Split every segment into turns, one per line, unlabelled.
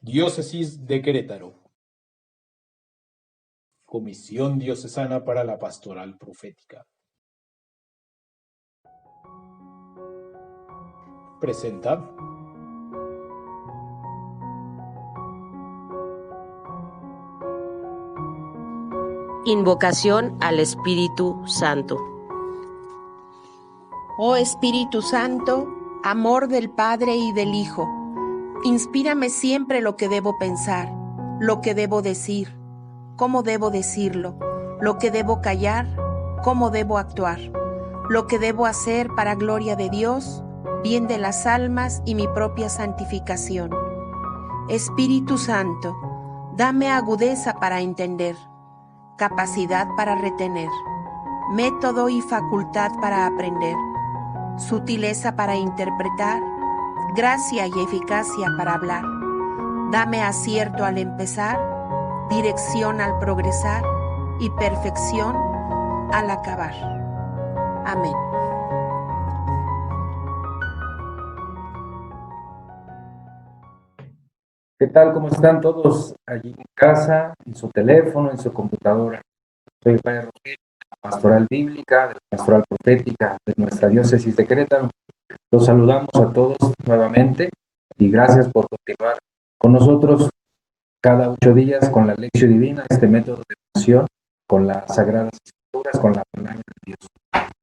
Diócesis de Querétaro. Comisión Diocesana para la Pastoral Profética. Presenta
Invocación al Espíritu Santo.
Oh Espíritu Santo, amor del Padre y del Hijo, inspírame siempre lo que debo pensar, lo que debo decir, cómo debo decirlo, lo que debo callar, cómo debo actuar, lo que debo hacer para gloria de Dios, bien de las almas y mi propia santificación. Espíritu Santo, dame agudeza para entender, capacidad para retener, método y facultad para aprender, sutileza para interpretar, gracia y eficacia para hablar. Dame acierto al empezar, dirección al progresar y perfección al acabar. Amén.
¿Qué tal? ¿Cómo están todos allí en casa, en su teléfono, en su computadora? Soy el Padre Rogelio, de la Pastoral Bíblica, de la Pastoral Profética de nuestra Diócesis de Querétaro. Los saludamos a todos nuevamente y gracias por continuar con nosotros cada 8 días con la Lección Divina, este método de oración con las Sagradas Escrituras, con la palabra de Dios.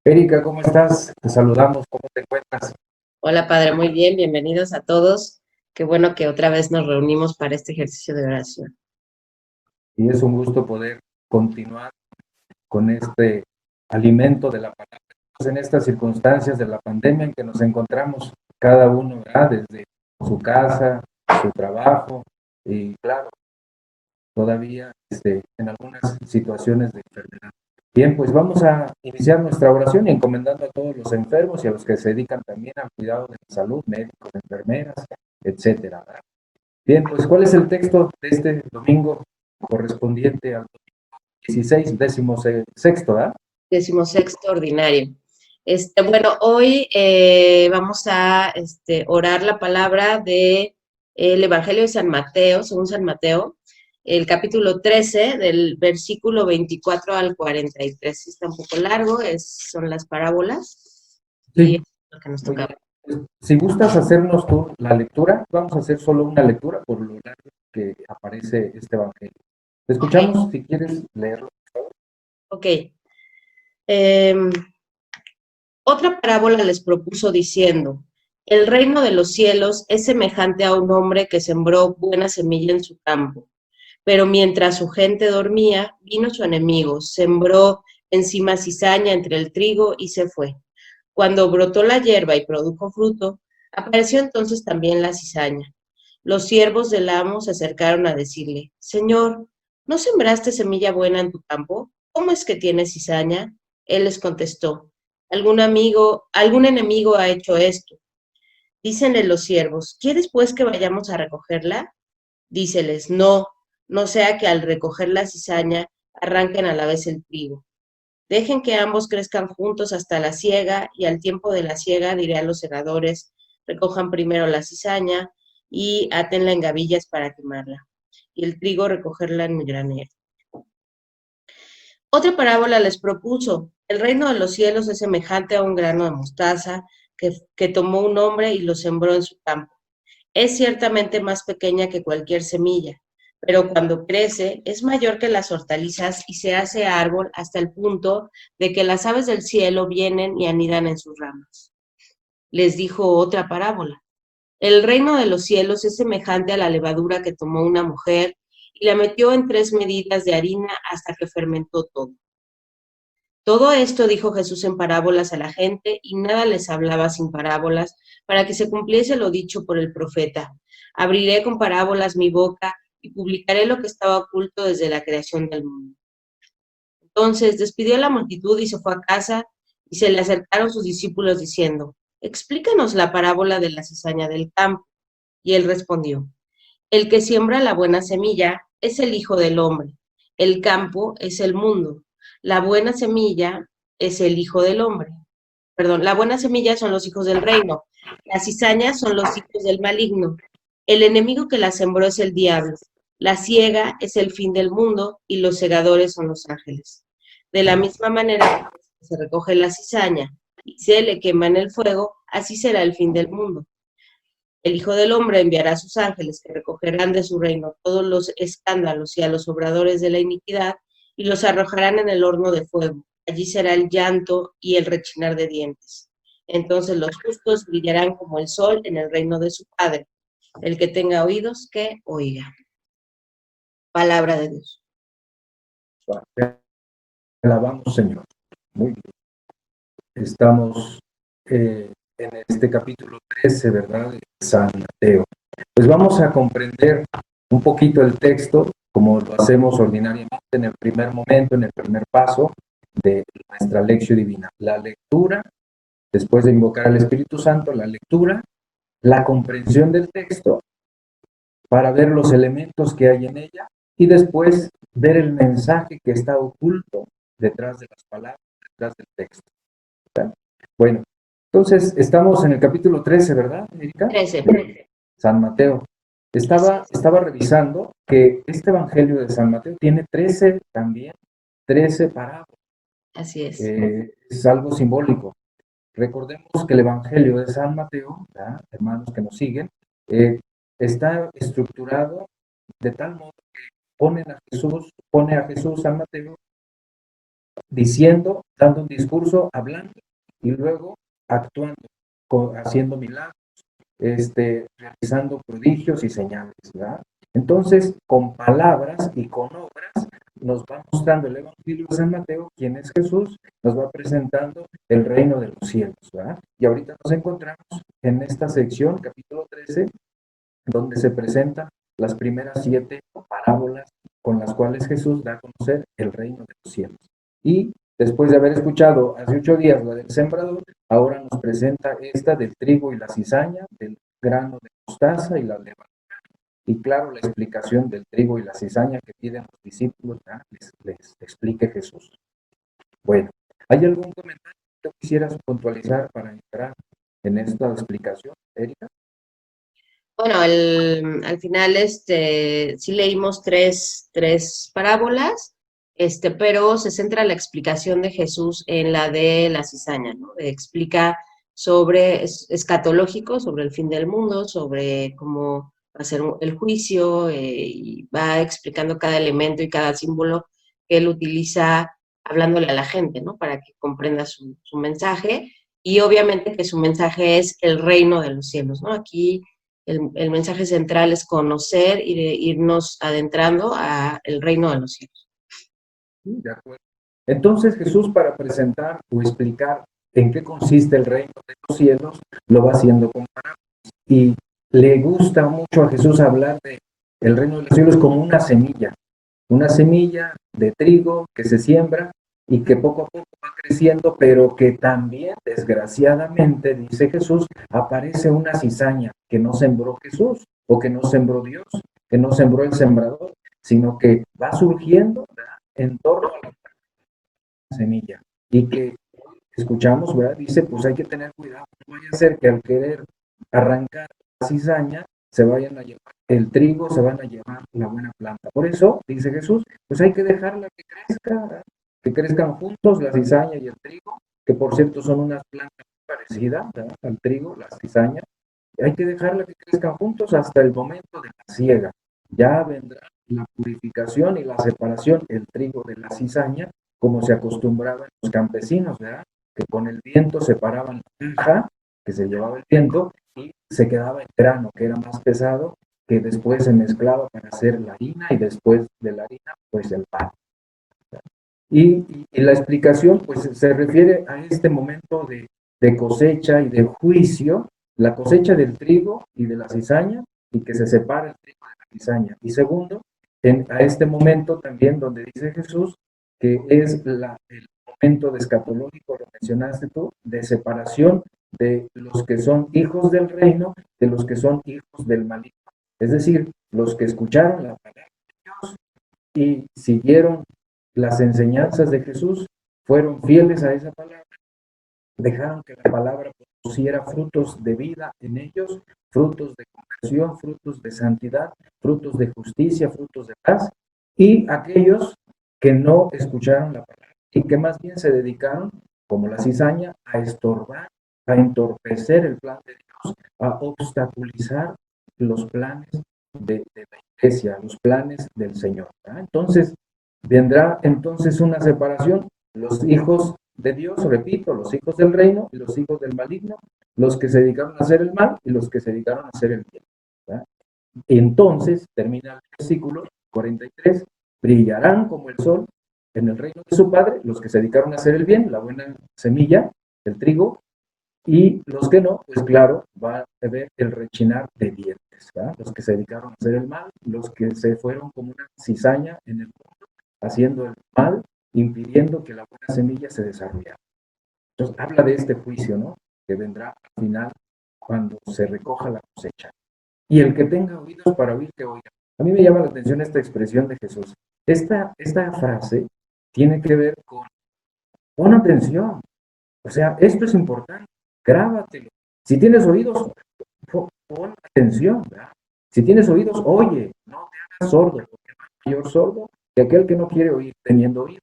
Erika, ¿cómo estás? Te saludamos, ¿cómo te encuentras?
Hola, Padre, muy bien, bienvenidos a todos. Qué bueno que otra vez nos reunimos para este ejercicio de oración.
Y es un gusto poder continuar con este alimento de la palabra en estas circunstancias de la pandemia en que nos encontramos cada uno, ¿verdad? Desde su casa, su trabajo y claro, todavía en algunas situaciones de enfermedad. Bien, pues vamos a iniciar nuestra oración y encomendando a todos los enfermos y a los que se dedican también al cuidado de la salud, médicos, enfermeras, etcétera, ¿verdad? Bien, pues ¿cuál es el texto de este domingo correspondiente al 16, 16º, ¿verdad?
16º ordinario. Bueno, hoy vamos a orar la palabra de el Evangelio de San Mateo, según San Mateo, el capítulo 13, del versículo 24 al 43. Está un poco largo, son las parábolas.
Sí.
Y es lo que nos toca.
Si gustas hacernos tú la lectura, vamos a hacer solo una lectura por lo largo que aparece este Evangelio. Te escuchamos si quieres leerlo, por favor.
Ok. Otra parábola les propuso diciendo, el reino de los cielos es semejante a un hombre que sembró buena semilla en su campo, pero mientras su gente dormía, vino su enemigo, sembró encima cizaña entre el trigo y se fue. Cuando brotó la hierba y produjo fruto, apareció entonces también la cizaña. Los siervos del amo se acercaron a decirle, Señor, ¿no sembraste semilla buena en tu campo? ¿Cómo es que tienes cizaña? Él les contestó, algún enemigo ha hecho esto. Dícenle los siervos, ¿quieres pues que vayamos a recogerla? Díceles, no, no sea que al recoger la cizaña arranquen a la vez el trigo. Dejen que ambos crezcan juntos hasta la siega, y al tiempo de la siega diré a los segadores, recojan primero la cizaña y átenla en gavillas para quemarla, y el trigo recogerla en mi granero. Otra parábola les propuso, el reino de los cielos es semejante a un grano de mostaza que tomó un hombre y lo sembró en su campo. Es ciertamente más pequeña que cualquier semilla, pero cuando crece es mayor que las hortalizas y se hace árbol hasta el punto de que las aves del cielo vienen y anidan en sus ramas. Les dijo otra parábola. El reino de los cielos es semejante a la levadura que tomó una mujer y la metió en 3 medidas de harina hasta que fermentó todo. Todo esto dijo Jesús en parábolas a la gente y nada les hablaba sin parábolas para que se cumpliese lo dicho por el profeta. Abriré con parábolas mi boca y publicaré lo que estaba oculto desde la creación del mundo. Entonces despidió a la multitud y se fue a casa y se le acercaron sus discípulos diciendo, explícanos la parábola de la cizaña del campo. Y él respondió, el que siembra la buena semilla es el Hijo del Hombre, el campo es el mundo. La buena semilla es el Hijo del Hombre. Perdón, la buena semilla son los hijos del reino. Las cizañas son los hijos del maligno. El enemigo que la sembró es el diablo. La siega es el fin del mundo y los segadores son los ángeles. De la misma manera que se recoge la cizaña y se le quema en el fuego, así será el fin del mundo. El Hijo del Hombre enviará a sus ángeles que recogerán de su reino todos los escándalos y a los obradores de la iniquidad y los arrojarán en el horno de fuego. Allí será el llanto y el rechinar de dientes. Entonces los justos brillarán como el sol en el reino de su Padre. El que tenga oídos, que oiga. Palabra de Dios.
Te alabamos, Señor. Muy bien. Estamos en este capítulo 13, ¿verdad? De San Mateo. Pues vamos a comprender un poquito el texto, como lo hacemos ordinariamente en el primer momento, en el primer paso de nuestra lección divina. La lectura, después de invocar al Espíritu Santo, la lectura, la comprensión del texto, para ver los elementos que hay en ella, y después ver el mensaje que está oculto detrás de las palabras, detrás del texto. ¿Verdad? Bueno, entonces estamos en el capítulo 13, ¿verdad, Erika?
13.
San Mateo. Estaba revisando que este Evangelio de San Mateo tiene 13 parábolas.
Así es.
Es algo simbólico. Recordemos que el Evangelio de San Mateo, ¿verdad? Hermanos que nos siguen, está estructurado de tal modo que pone a Jesús San Mateo diciendo, dando un discurso, hablando, y luego actuando, haciendo milagros, realizando prodigios y señales, ¿verdad? Entonces, con palabras y con obras, nos va mostrando el Evangelio de San Mateo, quién es Jesús, nos va presentando el reino de los cielos, ¿verdad? Y ahorita nos encontramos en esta sección, capítulo 13, donde se presentan las primeras 7 parábolas con las cuales Jesús da a conocer el reino de los cielos. Y después de haber escuchado hace 8 días la del sembrador, ahora nos presenta esta del trigo y la cizaña, del grano de mostaza y la levadura. Y claro, la explicación del trigo y la cizaña que piden los discípulos, les explique Jesús. Bueno, ¿hay algún comentario que quisieras puntualizar para entrar en esta explicación, Erika?
Bueno, al final sí leímos tres parábolas, pero se centra la explicación de Jesús en la de la cizaña, ¿no? Explica sobre escatológico, sobre el fin del mundo, sobre cómo va a ser el juicio, y va explicando cada elemento y cada símbolo que él utiliza hablándole a la gente, ¿no? Para que comprenda su mensaje, y obviamente que su mensaje es el reino de los cielos, ¿no? Aquí el mensaje central es conocer y de irnos adentrando a el reino de los cielos.
De acuerdo. Entonces Jesús, para presentar o explicar en qué consiste el reino de los cielos, lo va haciendo con parábolas. Y le gusta mucho a Jesús hablar de el reino de los cielos como una semilla de trigo que se siembra y que poco a poco va creciendo, pero que también, desgraciadamente, dice Jesús, aparece una cizaña que no sembró Jesús, o que no sembró Dios, que no sembró el sembrador, sino que va surgiendo, ¿verdad?, en torno a la semilla. Y que escuchamos, ¿verdad?, dice, pues hay que tener cuidado, no vaya a ser que al querer arrancar la cizaña, se vayan a llevar el trigo, se van a llevar la buena planta. Por eso, dice Jesús, pues hay que dejarla que crezca, ¿verdad?, que crezcan juntos la cizaña y el trigo, que por cierto son unas plantas parecidas, ¿verdad?, al trigo, la cizaña. Hay que dejarla que crezcan juntos hasta el momento de la siega. Ya vendrá la purificación y la separación, el trigo de la cizaña, como se acostumbraban los campesinos, ¿verdad?, que con el viento separaban la paja que se llevaba el viento y se quedaba el grano, que era más pesado, que después se mezclaba para hacer la harina y después de la harina, pues el pan. Y la explicación, pues se refiere a este momento de cosecha y de juicio, la cosecha del trigo y de la cizaña, y que se separa el trigo de la cizaña. Y segundo, a este momento también donde dice Jesús que es el momento de escatológico, lo mencionaste tú, de separación de los que son hijos del reino, de los que son hijos del maligno. Es decir, los que escucharon la palabra de Dios y siguieron las enseñanzas de Jesús, fueron fieles a esa palabra, dejaron que la palabra produciera frutos de vida en ellos, frutos de conversión, frutos de santidad, frutos de justicia, frutos de paz, y aquellos que no escucharon la palabra y que más bien se dedicaron, como la cizaña, a estorbar, a entorpecer el plan de Dios, a obstaculizar los planes de la iglesia, los planes del Señor, ¿verdad? Entonces, vendrá entonces una separación, los hijos de Dios, repito, los hijos del reino y los hijos del maligno, los que se dedicaron a hacer el mal y los que se dedicaron a hacer el bien, ¿verdad? Entonces, termina el versículo 43, brillarán como el sol en el reino de su Padre, los que se dedicaron a hacer el bien, la buena semilla, el trigo, y los que no, pues claro, va a haber el rechinar de dientes, ¿verdad? Los que se dedicaron a hacer el mal, los que se fueron como una cizaña en el mundo, haciendo el mal, impidiendo que la buena semilla se desarrollara. Entonces, habla de este juicio, ¿no? Que vendrá al final cuando se recoja la cosecha. Y el que tenga oídos para oír, que oiga. A mí me llama la atención esta expresión de Jesús. Esta frase tiene que ver con, pon atención. O sea, esto es importante, grábatelo. Si tienes oídos, pon atención, ¿verdad? Si tienes oídos, oye, no te hagas sordo, porque no hay mayor sordo que aquel que no quiere oír teniendo oídos.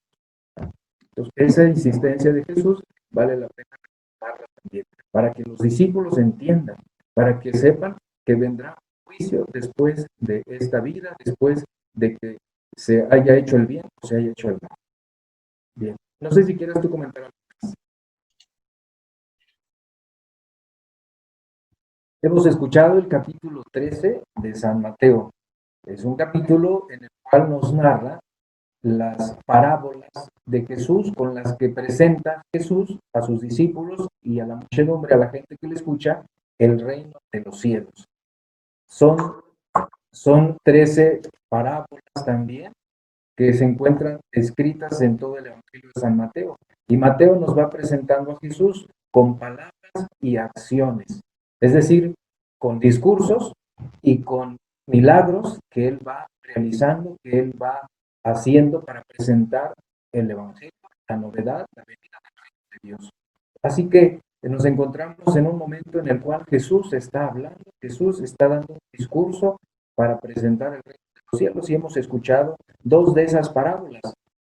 Entonces, esa insistencia de Jesús vale la pena recordarla también, para que los discípulos entiendan, para que sepan que vendrá un juicio después de esta vida, después de que se haya hecho el bien o se haya hecho el mal. Bien, no sé si quieres tú comentar algo más. Hemos escuchado el capítulo 13 de San Mateo. Es un capítulo en el cual nos narra las parábolas de Jesús con las que presenta Jesús a sus discípulos y a la muchedumbre, a la gente que le escucha, el reino de los cielos. Son 13 parábolas también que se encuentran escritas en todo el Evangelio de San Mateo. Y Mateo nos va presentando a Jesús con palabras y acciones, es decir, con discursos y con milagros que él va realizando, que él va haciendo para presentar el Evangelio, la novedad, la venida del reino de Dios. Así que nos encontramos en un momento en el cual Jesús está hablando, Jesús está dando un discurso para presentar el reino de los cielos y hemos escuchado dos de esas parábolas,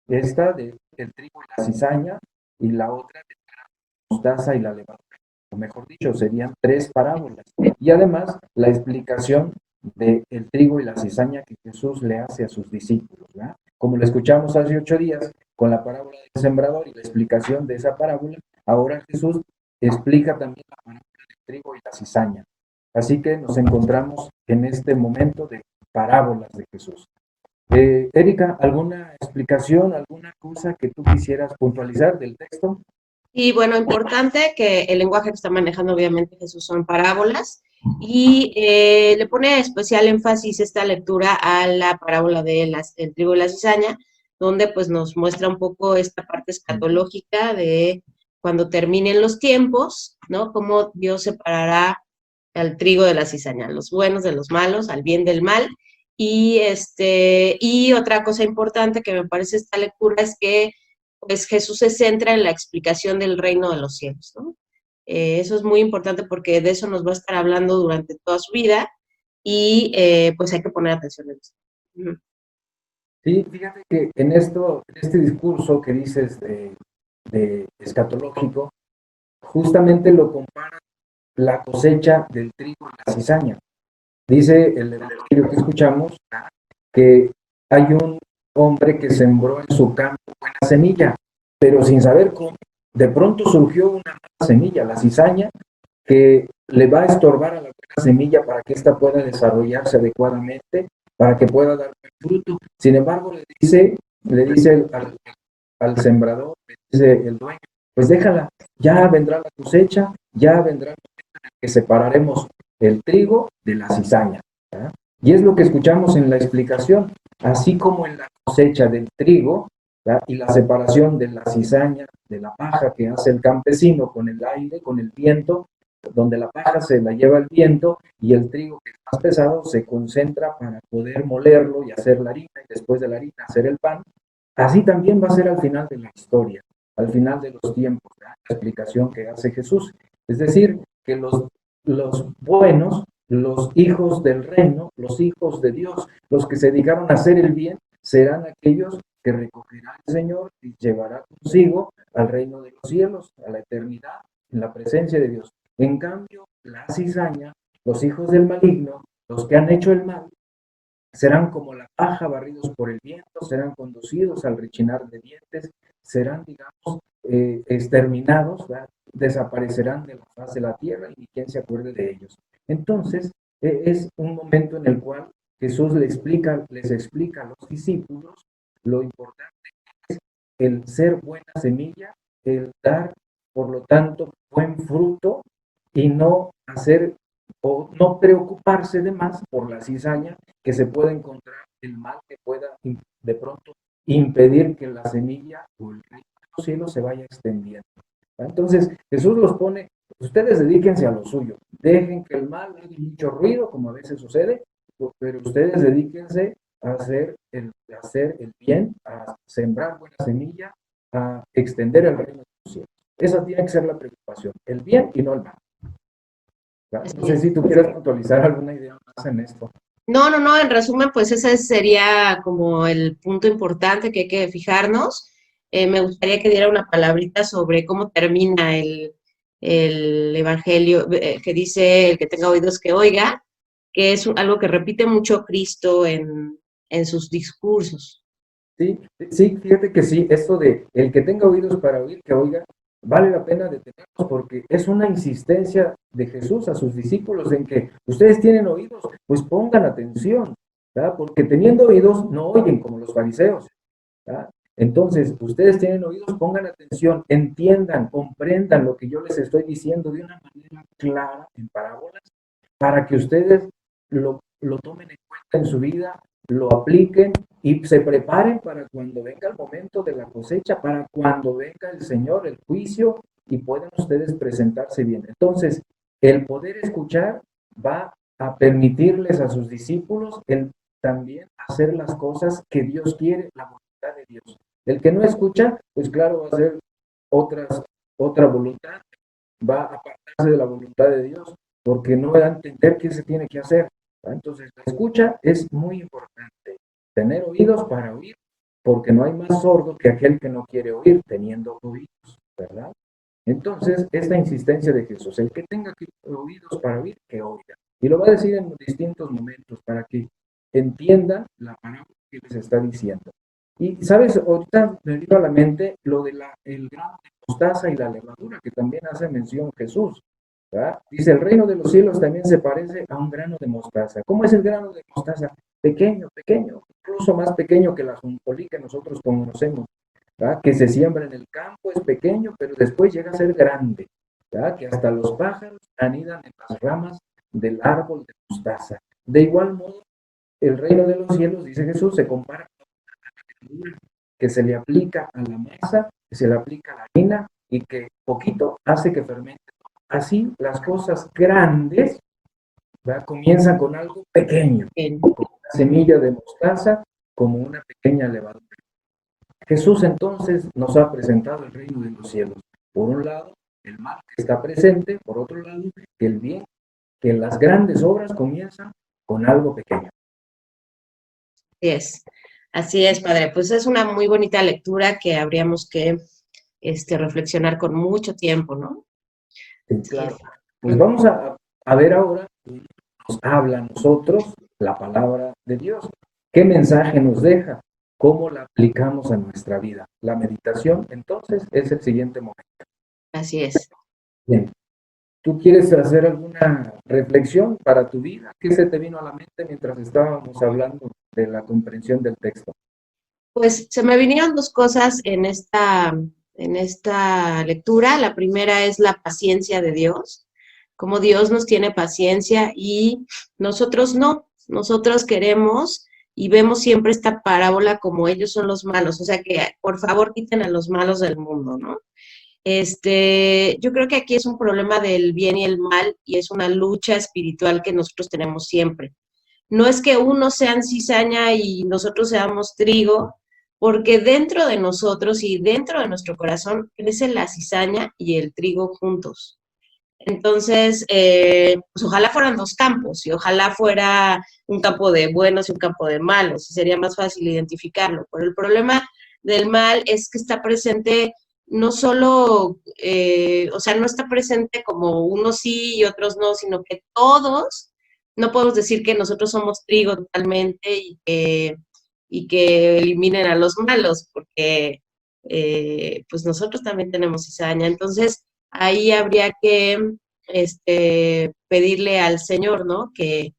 esta del trigo y la cizaña y la otra de la mostaza y la levadura. O mejor dicho, serían tres parábolas. Y además la explicación del trigo y la cizaña que Jesús le hace a sus discípulos, ¿verdad? Como lo escuchamos hace 8 días con la parábola del sembrador y la explicación de esa parábola, ahora Jesús explica también la parábola del trigo y la cizaña. Así que nos encontramos en este momento de parábolas de Jesús. Erika, ¿alguna explicación, alguna cosa que tú quisieras puntualizar del texto?
Y bueno, importante que el lenguaje que está manejando obviamente Jesús son parábolas y le pone especial énfasis esta lectura a la parábola de el trigo y la cizaña, donde pues nos muestra un poco esta parte escatológica de cuando terminen los tiempos, ¿no? Cómo Dios separará al trigo de la cizaña, los buenos de los malos, al bien del mal. Y otra cosa importante que me parece esta lectura es que pues Jesús se centra en la explicación del reino de los cielos, ¿no? Eso es muy importante porque de eso nos va a estar hablando durante toda su vida y pues hay que poner atención en eso. Uh-huh.
Sí, fíjate que en este discurso que dices de escatológico, justamente lo compara la cosecha del trigo y la cizaña. Dice el evangelio que escuchamos que hay un hombre que sembró en su campo buena semilla, pero sin saber cómo, de pronto surgió una mala semilla, la cizaña, que le va a estorbar a la buena semilla para que ésta pueda desarrollarse adecuadamente, para que pueda dar buen fruto. Sin embargo, le dice al sembrador, le dice el dueño, pues déjala, ya vendrá la cosecha, ya vendrá el momento en el que separaremos el trigo de la cizaña, ¿verdad? Y es lo que escuchamos en la explicación, así como en la cosecha del trigo, ¿verdad? Y la separación de la cizaña, de la paja que hace el campesino con el aire, con el viento, donde la paja se la lleva el viento y el trigo que es más pesado se concentra para poder molerlo y hacer la harina y después de la harina hacer el pan. Así también va a ser al final de la historia. al final de los tiempos, ¿verdad? La explicación que hace Jesús. Es decir, que los buenos, los hijos del reino, los hijos de Dios, los que se dedicaron a hacer el bien, serán aquellos que recogerá el Señor y llevará consigo al reino de los cielos, a la eternidad, en la presencia de Dios. En cambio, la cizaña, los hijos del maligno, los que han hecho el mal, serán como la paja barridos por el viento, serán conducidos al rechinar de dientes, serán, digamos, exterminados, ¿verdad? Desaparecerán de la faz de la tierra y ni quien se acuerde de ellos. Entonces, es un momento en el cual Jesús les explica a los discípulos lo importante que es el ser buena semilla, el dar, por lo tanto, buen fruto y no hacer o no preocuparse de más por la cizaña que se puede encontrar, el mal que pueda de pronto impedir que la semilla o el reino de los cielos se vaya extendiendo. Entonces Jesús los pone, ustedes dedíquense a lo suyo, dejen que el mal haga mucho ruido, como a veces sucede, pero ustedes dedíquense a hacer el bien, a sembrar buena semilla, a extender el reino de los cielos. Esa tiene que ser la preocupación, el bien y no el mal. No sé si tú quieres puntualizar alguna idea más en esto.
No, en resumen, pues ese sería como el punto importante que hay que fijarnos. Me gustaría que diera una palabrita sobre cómo termina el evangelio, que dice: el que tenga oídos que oiga, que es algo que repite mucho Cristo en sus discursos.
Sí, fíjate que sí, esto de el que tenga oídos para oír, que oiga, vale la pena detenernos porque es una insistencia de Jesús a sus discípulos en que ustedes tienen oídos, pues pongan atención, ¿verdad? Porque teniendo oídos no oyen como los fariseos, ¿verdad? Entonces, ustedes tienen oídos, pongan atención, entiendan, comprendan lo que yo les estoy diciendo de una manera clara en parábolas para que ustedes lo tomen en cuenta en su vida, lo apliquen y se preparen para cuando venga el momento de la cosecha, para cuando venga el Señor, el juicio, y puedan ustedes presentarse bien. Entonces, el poder escuchar va a permitirles a sus discípulos el también hacer las cosas que Dios quiere, la voluntad de Dios. El que no escucha, pues claro, va a hacer otra voluntad, va a apartarse de la voluntad de Dios, porque no va a entender qué se tiene que hacer. Entonces, la escucha es muy importante. Tener oídos para oír, porque no hay más sordo que aquel que no quiere oír, teniendo oídos, ¿verdad? Entonces, esta insistencia de Jesús, el que tenga oídos para oír, que oiga. Y lo va a decir en distintos momentos para que entiendan la palabra que les está diciendo. Y, ¿sabes? Ahorita me vino a la mente lo de el grano de mostaza y la levadura, que también hace mención Jesús. ¿Verdad? Dice, el reino de los cielos también se parece a un grano de mostaza. ¿Cómo es el grano de mostaza? Pequeño, incluso más pequeño que la ajonjolí que nosotros conocemos, ¿verdad? Que se siembra en el campo, es pequeño, pero después llega a ser grande, ¿verdad? Que hasta los pájaros anidan en las ramas del árbol de mostaza. De igual modo, el reino de los cielos, dice Jesús, se compara a una levadura que se le aplica a la masa, que se le aplica a la harina y que poquito hace que fermente. Así, las cosas grandes, ¿verdad? Comienzan con algo pequeño, como una semilla de mostaza, como una pequeña levadura. Jesús entonces nos ha presentado el reino de los cielos. Por un lado, el mal que está presente, por otro lado, que el bien, que las grandes obras comienzan con algo pequeño.
Así es, padre. Pues es una muy bonita lectura que habríamos que reflexionar con mucho tiempo, ¿no?
Sí, claro. Pues vamos a ver ahora qué nos habla a nosotros la palabra de Dios. ¿Qué mensaje nos deja? ¿Cómo la aplicamos a nuestra vida? La meditación, entonces, es el siguiente momento.
Así es.
Bien. ¿Tú quieres hacer alguna reflexión para tu vida? ¿Qué se te vino a la mente mientras estábamos hablando de la comprensión del texto?
Pues se me vinieron dos cosas en esta lectura. La primera es la paciencia de Dios, cómo Dios nos tiene paciencia y nosotros no. Nosotros queremos y vemos siempre esta parábola como ellos son los malos, o sea que por favor quiten a los malos del mundo, ¿no? Yo creo que aquí es un problema del bien y el mal y es una lucha espiritual que nosotros tenemos siempre. No es que unos sean cizaña y nosotros seamos trigo, porque dentro de nosotros y dentro de nuestro corazón crece la cizaña y el trigo juntos. Entonces, pues ojalá fueran dos campos y ojalá fuera un campo de buenos y un campo de malos, y sería más fácil identificarlo. Pero el problema del mal es que está presente no solo, o sea, no está presente como unos sí y otros no, sino que todos, no podemos decir que nosotros somos trigo totalmente y que eliminen a los malos, porque pues nosotros también tenemos cizaña. Entonces, ahí habría que pedirle al Señor, ¿no? Que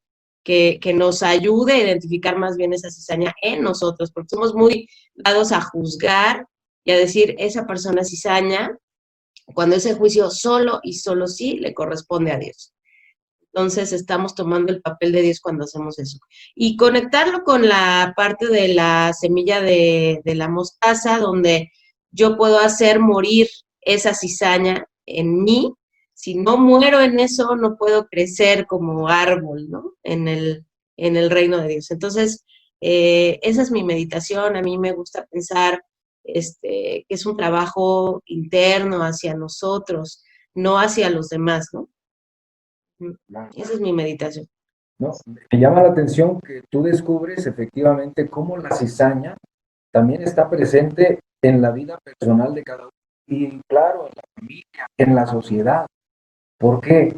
nos ayude a identificar más bien esa cizaña en nosotros, porque somos muy dados a juzgar y a decir, esa persona es cizaña, cuando ese juicio solo y solo sí le corresponde a Dios. Entonces estamos tomando el papel de Dios cuando hacemos eso. Y conectarlo con la parte de la semilla de la mostaza, donde yo puedo hacer morir esa cizaña en mí. Si no muero en eso, no puedo crecer como árbol, ¿no? En el reino de Dios. Entonces, esa es mi meditación. A mí me gusta pensar que es un trabajo interno hacia nosotros, no hacia los demás, ¿no? Esa es mi meditación.
¿No? Me llama la atención que tú descubres efectivamente cómo la cizaña también está presente en la vida personal de cada uno y claro, en la familia, en la sociedad. ¿Por qué?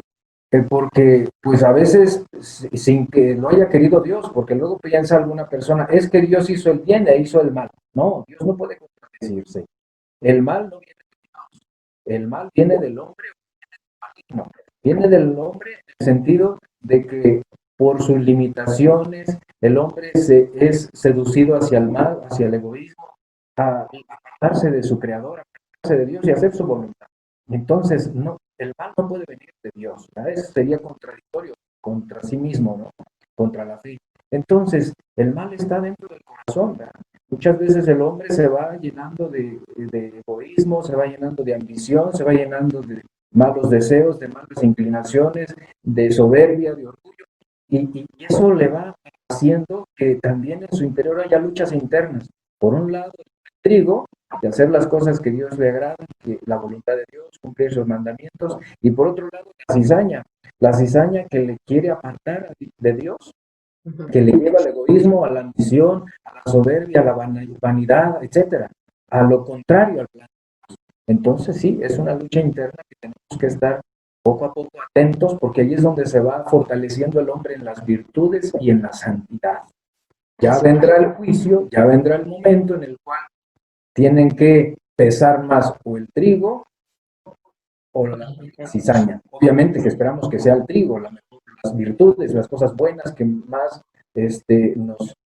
Porque pues a veces sin que lo haya querido Dios, porque luego piensa alguna persona, es que Dios hizo el bien e hizo el mal. No, Dios no puede contradecirse. El mal no viene de Dios, el mal viene del hombre, no, viene del hombre en el sentido de que por sus limitaciones el hombre es seducido hacia el mal, hacia el egoísmo, a apartarse de su creador, a apartarse de Dios y hacer su voluntad. Entonces, no, el mal no puede venir de Dios, ¿verdad? Eso sería contradictorio contra sí mismo, ¿no? Contra la fe. Entonces, el mal está dentro del corazón, ¿verdad? Muchas veces el hombre se va llenando de egoísmo, se va llenando de ambición, se va llenando de malos deseos, de malas inclinaciones, de soberbia, de orgullo, y eso le va haciendo que también en su interior haya luchas internas. Por un lado, el trigo, de hacer las cosas que Dios le agrada, que la voluntad de Dios, cumplir sus mandamientos, y por otro lado, la cizaña que le quiere apartar de Dios, que le lleva al egoísmo, a la ambición, a la soberbia, a la vanidad, etcétera, a lo contrario al plan. Entonces sí, es una lucha interna que tenemos que estar poco a poco atentos, porque ahí es donde se va fortaleciendo el hombre en las virtudes y en la santidad. Ya vendrá el juicio, ya vendrá el momento en el cual tienen que pesar más o el trigo o la cizaña. Obviamente que esperamos que sea el trigo, las virtudes, las cosas buenas que más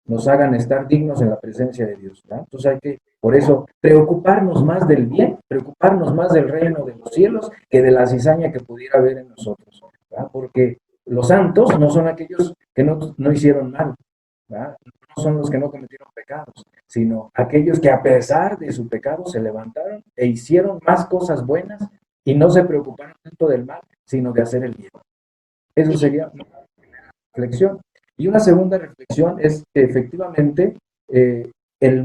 nos hagan estar dignos en la presencia de Dios, ¿verdad? Entonces hay que, por eso, preocuparnos más del bien, preocuparnos más del reino de los cielos que de la cizaña que pudiera haber en nosotros, ¿verdad? Porque los santos no son aquellos que no hicieron mal, ¿verdad? No son los que no cometieron pecados, sino aquellos que a pesar de su pecado se levantaron e hicieron más cosas buenas y no se preocuparon tanto del mal, sino de hacer el bien. Eso sería una reflexión. Y una segunda reflexión es que efectivamente el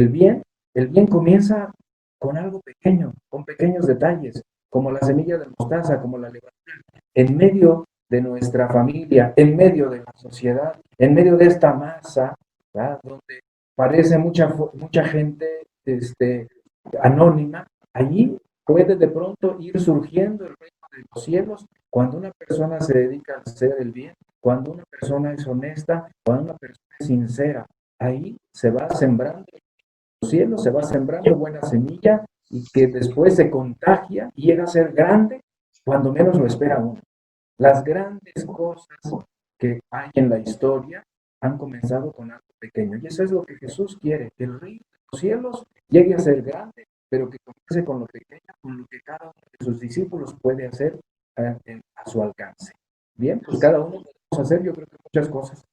bien comienza con algo pequeño, con pequeños detalles, como la semilla de mostaza, como la levadura, en medio de nuestra familia, en medio de la sociedad, en medio de esta masa, ¿verdad? Donde parece mucha gente anónima, allí puede de pronto ir surgiendo el reino de los cielos cuando una persona se dedica a hacer el bien, cuando una persona es honesta, cuando una persona es sincera. Ahí se va sembrando los cielos, se va sembrando buena semilla y que después se contagia y llega a ser grande cuando menos lo espera uno. Las grandes cosas que hay en la historia han comenzado con algo pequeño. Y eso es lo que Jesús quiere, que el reino de los cielos llegue a ser grande, pero que comience con lo pequeño, con lo que cada uno de sus discípulos puede hacer a su alcance. Bien, pues cada uno podemos hacer, yo creo que muchas cosas,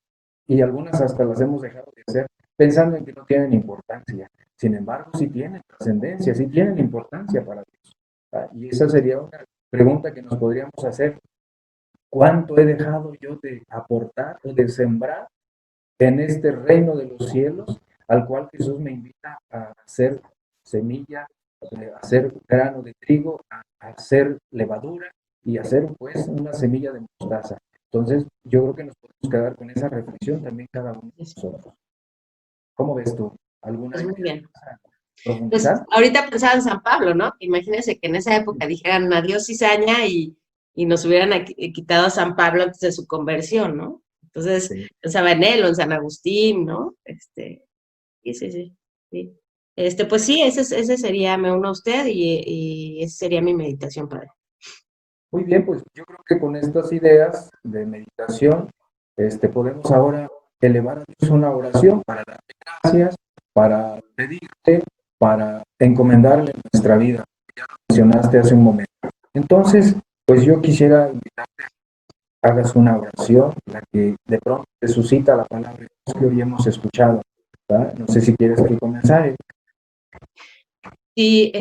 y algunas hasta las hemos dejado de hacer, pensando en que no tienen importancia. Sin embargo, sí tienen trascendencia, sí tienen importancia para Dios. Y esa sería una pregunta que nos podríamos hacer. ¿Cuánto he dejado yo de aportar o de sembrar en este reino de los cielos al cual Jesús me invita a hacer semilla, a hacer grano de trigo, a hacer levadura y a hacer pues una semilla de mostaza. Entonces, yo creo que nos podemos quedar con esa reflexión también cada uno de nosotros. ¿Cómo ves tú? ¿Alguna
Pues muy
idea
bien.
para
Pues
profundizar?
ahorita pensaba en San Pablo, ¿no? Imagínense que en esa época dijeran adiós cizaña y nos hubieran quitado a San Pablo antes de su conversión, ¿no? Entonces
Sí.
pensaba en él o en San Agustín, ¿no? Sí. Pues sí, ese sería, me uno a usted y esa sería mi meditación, padre.
Muy bien, pues yo creo que con estas ideas de meditación, podemos ahora elevar a Dios una oración para darle gracias, para pedirte, para encomendarle nuestra vida. Ya lo mencionaste hace un momento. Entonces, pues yo quisiera invitarte a que hagas una oración, la que de pronto te suscita la palabra de Dios que hoy hemos escuchado, ¿verdad? No sé si quieres que comenzar.
Sí,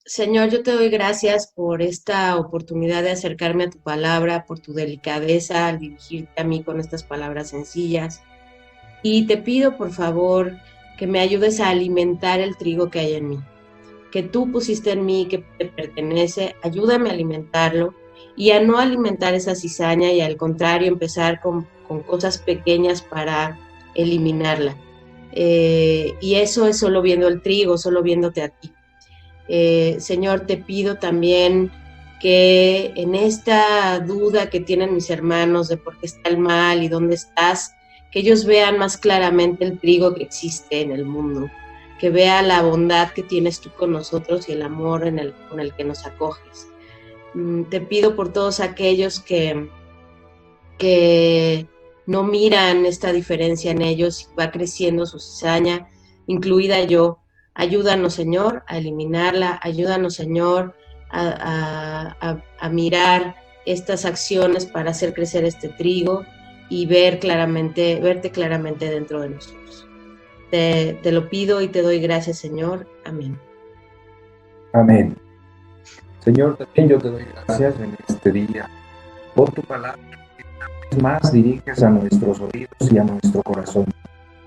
Señor, yo te doy gracias por esta oportunidad de acercarme a tu palabra, por tu delicadeza al dirigirte a mí con estas palabras sencillas. Y te pido, por favor, que me ayudes a alimentar el trigo que hay en mí, que tú pusiste en mí, que te pertenece. Ayúdame a alimentarlo y a no alimentar esa cizaña y al contrario empezar con cosas pequeñas para eliminarla. Y eso es solo viendo el trigo, solo viéndote a ti. Señor, te pido también que en esta duda que tienen mis hermanos de por qué está el mal y dónde estás, que ellos vean más claramente el trigo que existe en el mundo, que vea la bondad que tienes tú con nosotros y el amor con el que nos acoges. Te pido por todos aquellos que no miran esta diferencia en ellos, va creciendo su cizaña, incluida yo. Ayúdanos, Señor, a eliminarla, ayúdanos, Señor, a mirar estas acciones para hacer crecer este trigo y verte claramente dentro de nosotros. Te lo pido y te doy gracias, Señor. Amén.
Amén. Señor, también yo te doy gracias en este día por tu palabra. Más diriges a nuestros oídos y a nuestro corazón.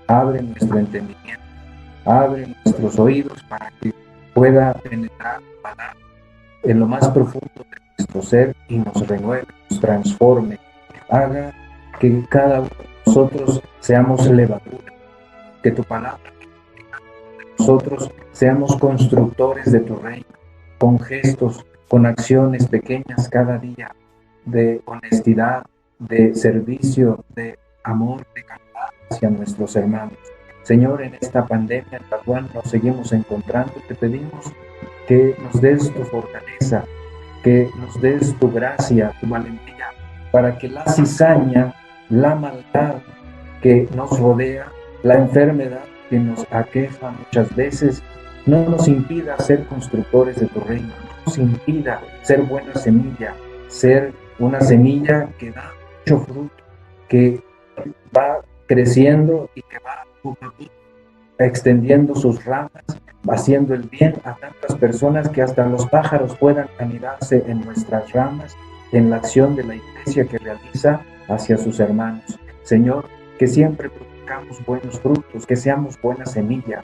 Abre nuestro entendimiento, abre nuestros oídos para que pueda penetrar tu palabra en lo más profundo de nuestro ser y nos renueve, nos transforme, haga que cada uno de nosotros seamos levadura, que tu palabra, nosotros seamos constructores de tu reino, con gestos, con acciones pequeñas cada día, de honestidad, de servicio, de amor, de caridad hacia nuestros hermanos. Señor, en esta pandemia en la cual nos seguimos encontrando, te pedimos que nos des tu fortaleza, que nos des tu gracia, tu valentía, para que la cizaña, la maldad que nos rodea, la enfermedad que nos aqueja muchas veces, no nos impida ser constructores de tu reino, no nos impida ser buena semilla, ser una semilla que da mucho fruto, que va creciendo y que va extendiendo sus ramas, haciendo el bien a tantas personas que hasta los pájaros puedan anidarse en nuestras ramas, en la acción de la iglesia que realiza hacia sus hermanos. Señor, que siempre produzcamos buenos frutos, que seamos buena semilla.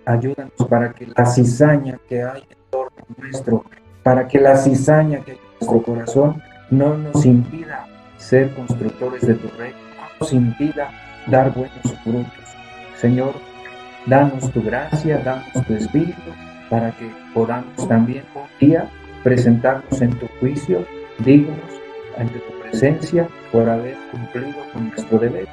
Ayúdanos para que la cizaña que hay en torno nuestro, para que la cizaña que hay en nuestro corazón no nos impida ser constructores de tu reino, no nos impida dar buenos frutos. Señor, danos tu gracia, danos tu espíritu, para que podamos también un día presentarnos en tu juicio, dignos ante tu presencia, por haber cumplido con nuestro deber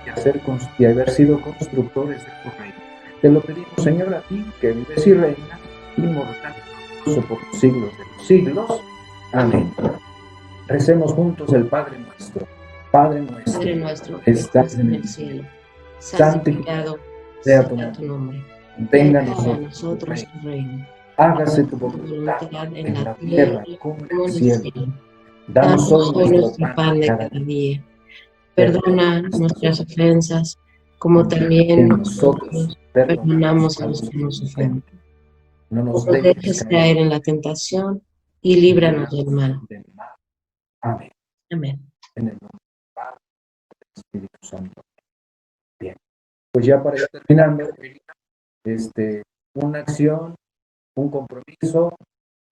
y haber sido constructores de tu reino. Te lo pedimos, Señor, a ti, que vives y reinas, inmortal y glorioso por los siglos de los siglos. Amén. Recemos juntos el Padre nuestro. Padre nuestro, que estás en el cielo, santificado sea tu nombre. Venga a nosotros tu reino. Hágase tu voluntad en la tierra como en el cielo. Danos hoy nuestro pan de cada día.
Perdona nuestras ofensas, como también nosotros perdonamos a los que nos ofenden.
No
No
nos
nos
dejes
dejes caer en la tentación y líbranos del mal.
Amén.
Amén.
En el nombre del Padre y del Espíritu Santo. Bien. pues ya para ir terminando, Erika, una acción, un compromiso,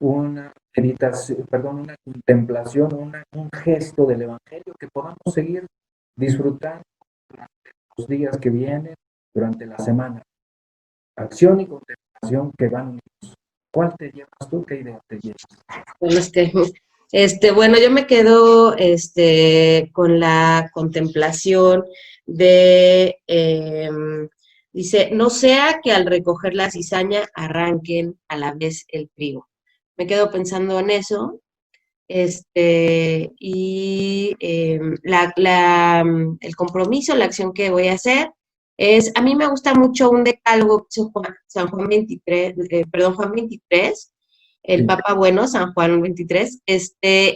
una meditación, perdón, una contemplación, un gesto del Evangelio que podamos seguir disfrutando durante los días que vienen, durante la semana. Acción y contemplación que van unidos. ¿Cuál te llevas tú? ¿Qué idea te llevas?
Bueno, bueno, yo me quedo con la contemplación de, dice, no sea que al recoger la cizaña arranquen a la vez el trigo. Me quedo pensando en eso, y el compromiso, la acción que voy a hacer es, a mí me gusta mucho un decálogo que hizo San Juan 23, perdón, Juan 23, el
Sí.
Papa Bueno, San Juan 23,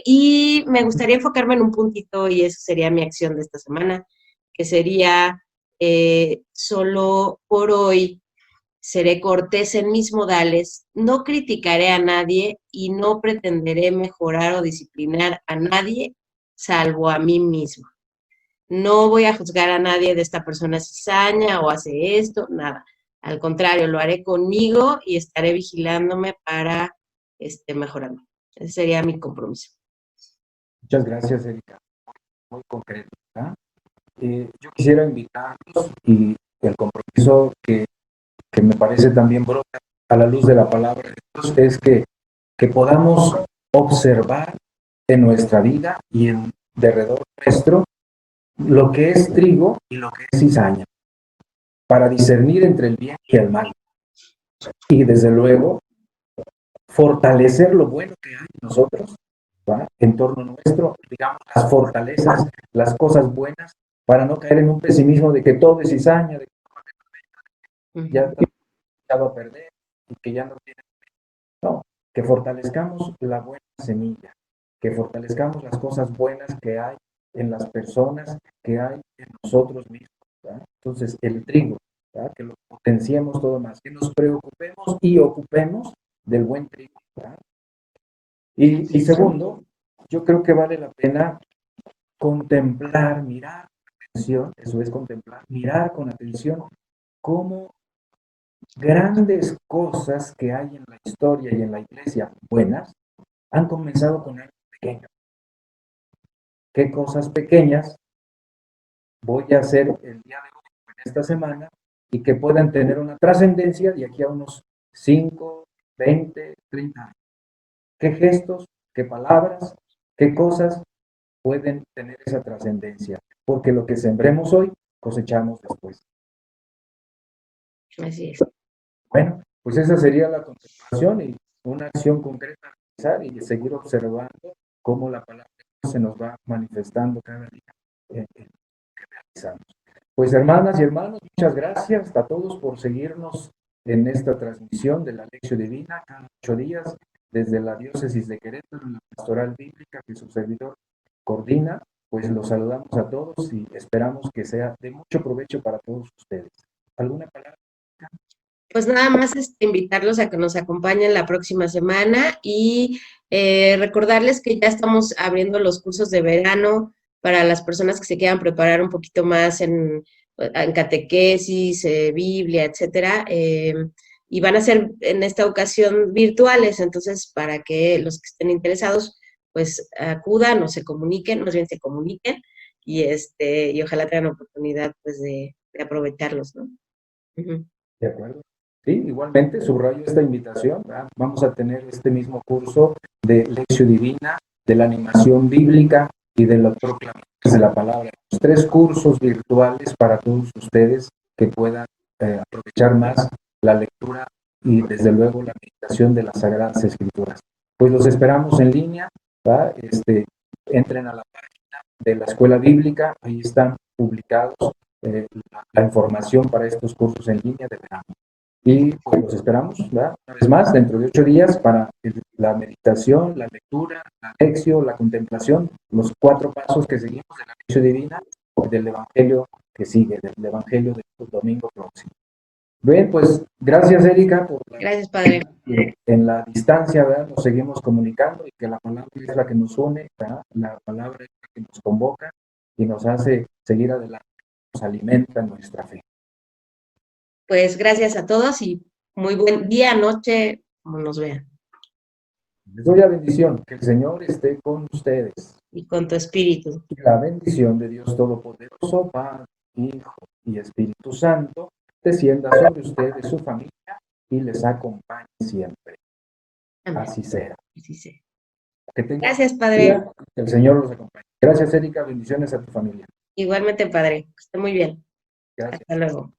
y me gustaría enfocarme en un puntito y eso sería mi acción de esta semana, que sería solo por hoy seré cortés en mis modales, no criticaré a nadie y no pretenderé mejorar o disciplinar a nadie salvo a mí mismo. No voy a juzgar a nadie de esta persona cizaña o hace esto, nada. Al contrario, lo haré conmigo y estaré vigilándome para mejorarme. Ese sería mi compromiso.
Muchas gracias, Erika. Muy concreto, ¿verdad? Yo quisiera invitarlos y el compromiso que me parece también brota a la luz de la palabra de Dios es que podamos observar en nuestra vida y en derredor nuestro lo que es trigo y lo que es cizaña, para discernir entre el bien y el mal. Y desde luego, fortalecer lo bueno que hay en nosotros, ¿va? En torno nuestro, digamos, las fortalezas, las cosas buenas, para no caer en un pesimismo de que todo es cizaña, de que ya está echado a perder y que ya no tiene. No, que fortalezcamos la buena semilla, que fortalezcamos las cosas buenas que hay en las personas, que hay en nosotros mismos, ¿verdad? Entonces, el trigo, ¿verdad? Que lo potenciemos todo más, que nos preocupemos y ocupemos del buen trigo, ¿verdad? Y segundo, yo creo que vale la pena contemplar, mirar con atención, eso es contemplar, mirar con atención cómo grandes cosas que hay en la historia y en la iglesia buenas han comenzado con algo pequeño. ¿Qué cosas pequeñas voy a hacer el día de hoy, en esta semana, y que puedan tener una trascendencia de aquí a unos 5, 20, 30 años? ¿Qué gestos, qué palabras, qué cosas pueden tener esa trascendencia? Porque lo que sembremos hoy, cosechamos después.
Así es.
Bueno, pues esa sería la contemplación y una acción concreta a realizar y seguir observando cómo la palabra de Dios se nos va manifestando cada día en lo que realizamos. Pues hermanas y hermanos, muchas gracias a todos por seguirnos en esta transmisión de la Lección Divina cada 8 días desde la diócesis de Querétaro, en la pastoral bíblica que su servidor coordina. Pues los saludamos a todos y esperamos que sea de mucho provecho para todos ustedes. ¿Alguna palabra?
Pues nada más invitarlos a que nos acompañen la próxima semana y recordarles que ya estamos abriendo los cursos de verano para las personas que se quieran preparar un poquito más en catequesis, Biblia, etcétera. Y van a ser en esta ocasión virtuales, entonces para que los que estén interesados pues acudan o se comuniquen, más bien se comuniquen y ojalá tengan oportunidad pues de aprovecharlos, ¿no? Uh-huh.
De acuerdo. Sí, igualmente subrayo esta invitación, ¿verdad? Vamos a tener este mismo curso de Lección Divina, de la animación bíblica y de las proclamaciones de la palabra. Los 3 cursos virtuales para todos ustedes que puedan aprovechar más la lectura y desde luego la meditación de las Sagradas Escrituras. Pues los esperamos en línea, ¿verdad? Entren a la página de la Escuela Bíblica, ahí están publicados la información para estos cursos en línea de verano. Y pues los esperamos, ¿verdad? Una vez más, dentro de 8 días para la meditación, la lectura, la lección, la contemplación, los 4 pasos que seguimos de la lección divina del Evangelio que sigue, del Evangelio del domingo próximo. Bien, pues gracias, Erika, por
gracias, Padre.
En la distancia, ¿verdad? Nos seguimos comunicando y que la palabra es la que nos une, ¿verdad? La palabra es la que nos convoca y nos hace seguir adelante, nos alimenta nuestra fe.
Pues gracias a todos y muy buen día, noche, como nos vean.
Les doy la bendición, que el Señor esté con ustedes.
Y con tu espíritu.
Y la bendición de Dios Todopoderoso, Padre, Hijo y Espíritu Santo, descienda sobre ustedes, su familia, y les acompañe siempre.
Amén.
Así sea.
Así sea.
Que tengan
Gracias, Padre.
día, que el Señor los acompañe. Gracias, Erika. Bendiciones a tu familia.
Igualmente, Padre. Que esté muy bien.
Gracias.
Hasta luego.